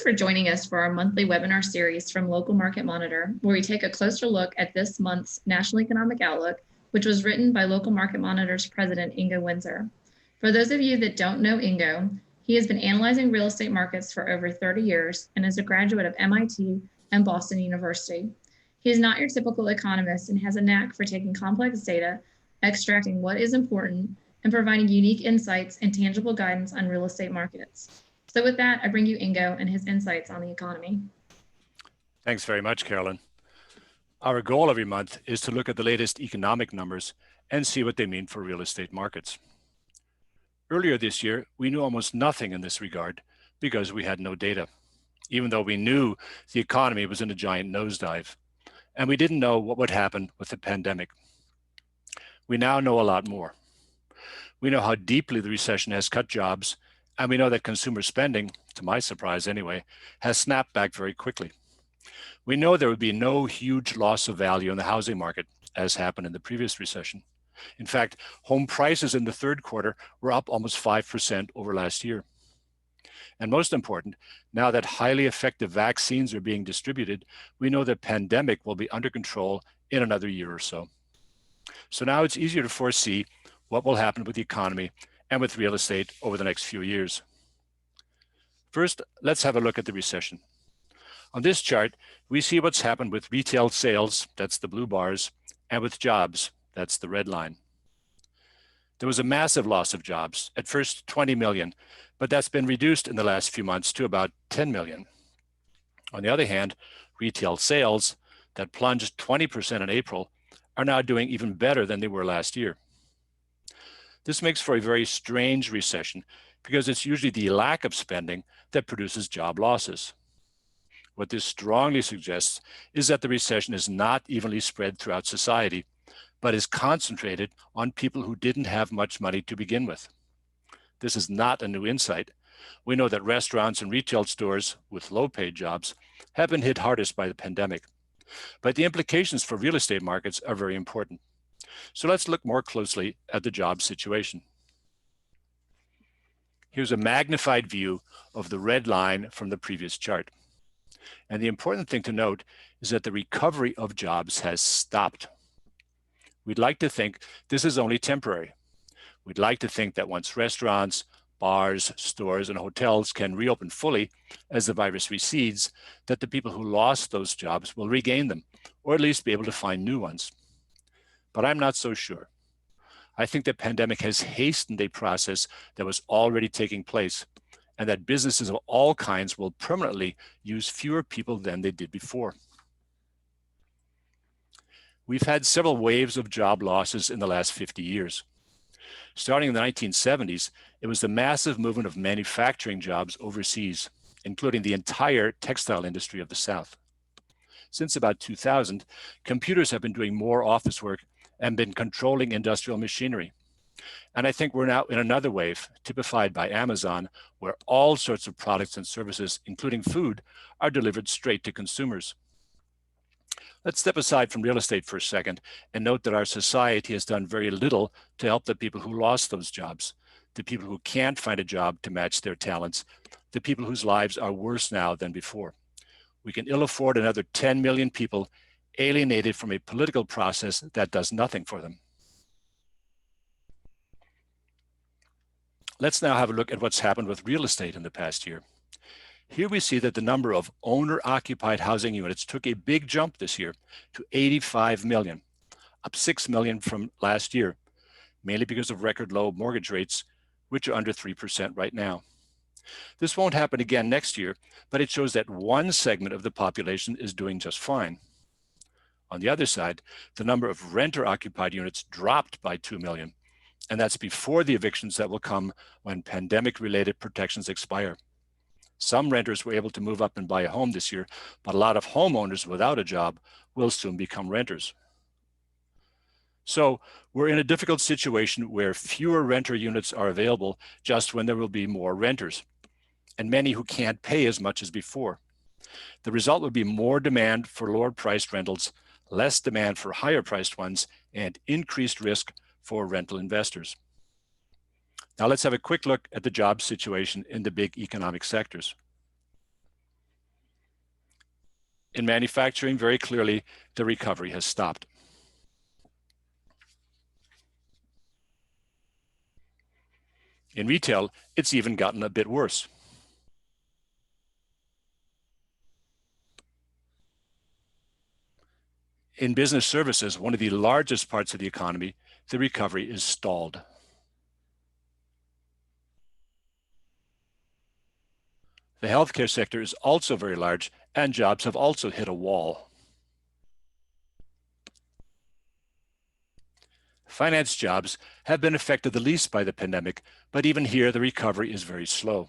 for joining us for our monthly webinar series from Local Market Monitor, where we take a closer look at this month's National Economic Outlook, which was written by Local Market Monitor's president, Ingo Windsor. For those of you that don't know Ingo, he has been analyzing real estate markets for over 30 years and is a graduate of MIT and Boston University. He is not your typical economist and has a knack for taking complex data, extracting what is important, and providing unique insights and tangible guidance on real estate markets. So with that, I bring you Ingo and his insights on the economy. Thanks very much, Carolyn. Our goal every month is to look at the latest economic numbers and see what they mean for real estate markets. Earlier this year, we knew almost nothing in this regard because we had no data, even though we knew the economy was in a giant nosedive, and we didn't know what would happen with the pandemic. We now know a lot more. We know how deeply the recession has cut jobs, and we know that consumer spending, to my surprise anyway, has snapped back very quickly. We know there would be no huge loss of value in the housing market, as happened in the previous recession. In fact, home prices in the third quarter were up almost 5% over last year. And most important, now that highly effective vaccines are being distributed, we know the pandemic will be under control in another year or so. So now it's easier to foresee what will happen with the economy and with real estate over the next few years. First, let's have a look at the recession. On this chart, we see what's happened with retail sales, that's the blue bars, and with jobs, that's the red line. There was a massive loss of jobs, at first 20 million, but that's been reduced in the last few months to about 10 million. On the other hand, retail sales that plunged 20% in April are now doing even better than they were last year. This makes for a very strange recession because it's usually the lack of spending that produces job losses. What this strongly suggests is that the recession is not evenly spread throughout society, but is concentrated on people who didn't have much money to begin with. This is not a new insight. We know that restaurants and retail stores with low-paid jobs have been hit hardest by the pandemic. But the implications for real estate markets are very important. So let's look more closely at the job situation. Here's a magnified view of the red line from the previous chart. And the important thing to note is that the recovery of jobs has stopped. We'd like to think this is only temporary. We'd like to think that once restaurants, bars, stores, and hotels can reopen fully as the virus recedes, that the people who lost those jobs will regain them, or at least be able to find new ones. But I'm not so sure. I think the pandemic has hastened a process that was already taking place, and that businesses of all kinds will permanently use fewer people than they did before. We've had several waves of job losses in the last 50 years. Starting in the 1970s, it was the massive movement of manufacturing jobs overseas, including the entire textile industry of the South. Since about 2000, computers have been doing more office work and been controlling industrial machinery. And I think we're now in another wave, typified by Amazon, where all sorts of products and services, including food, are delivered straight to consumers. Let's step aside from real estate for a second and note that our society has done very little to help the people who lost those jobs, the people who can't find a job to match their talents, the people whose lives are worse now than before. We can ill afford another 10 million people alienated from a political process that does nothing for them. Let's now have a look at what's happened with real estate in the past year. Here we see that the number of owner-occupied housing units took a big jump this year to 85 million, up 6 million from last year, mainly because of record low mortgage rates, which are under 3% right now. This won't happen again next year, but it shows that one segment of the population is doing just fine. On the other side, the number of renter-occupied units dropped by 2 million, and that's before the evictions that will come when pandemic-related protections expire. Some renters were able to move up and buy a home this year, but a lot of homeowners without a job will soon become renters. So we're in a difficult situation where fewer renter units are available just when there will be more renters, and many who can't pay as much as before. The result would be more demand for lower-priced rentals, less demand for higher-priced ones, and increased risk for rental investors. Now let's have a quick look at the job situation in the big economic sectors. In manufacturing, very clearly, the recovery has stopped. In retail, it's even gotten a bit worse. In business services, one of the largest parts of the economy, the recovery is stalled. The healthcare sector is also very large, and jobs have also hit a wall. Finance jobs have been affected the least by the pandemic, but even here the recovery is very slow.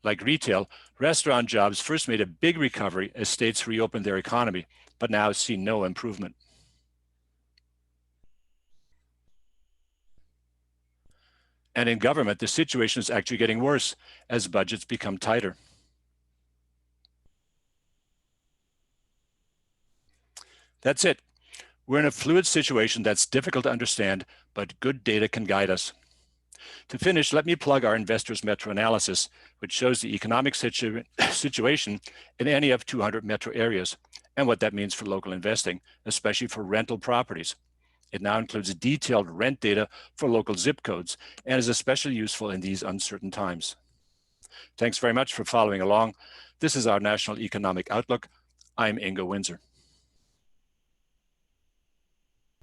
Like retail, restaurant jobs first made a big recovery as states reopened their economy, but now see no improvement. And in government, the situation is actually getting worse as budgets become tighter. That's it. We're in a fluid situation that's difficult to understand, but good data can guide us. To finish, let me plug our Investors Metro analysis, which shows the economic situation in any of 200 metro areas and what that means for local investing, especially for rental properties. It now includes detailed rent data for local zip codes and is especially useful in these uncertain times. Thanks very much for following along. This is our National Economic Outlook. I'm Ingo Windsor.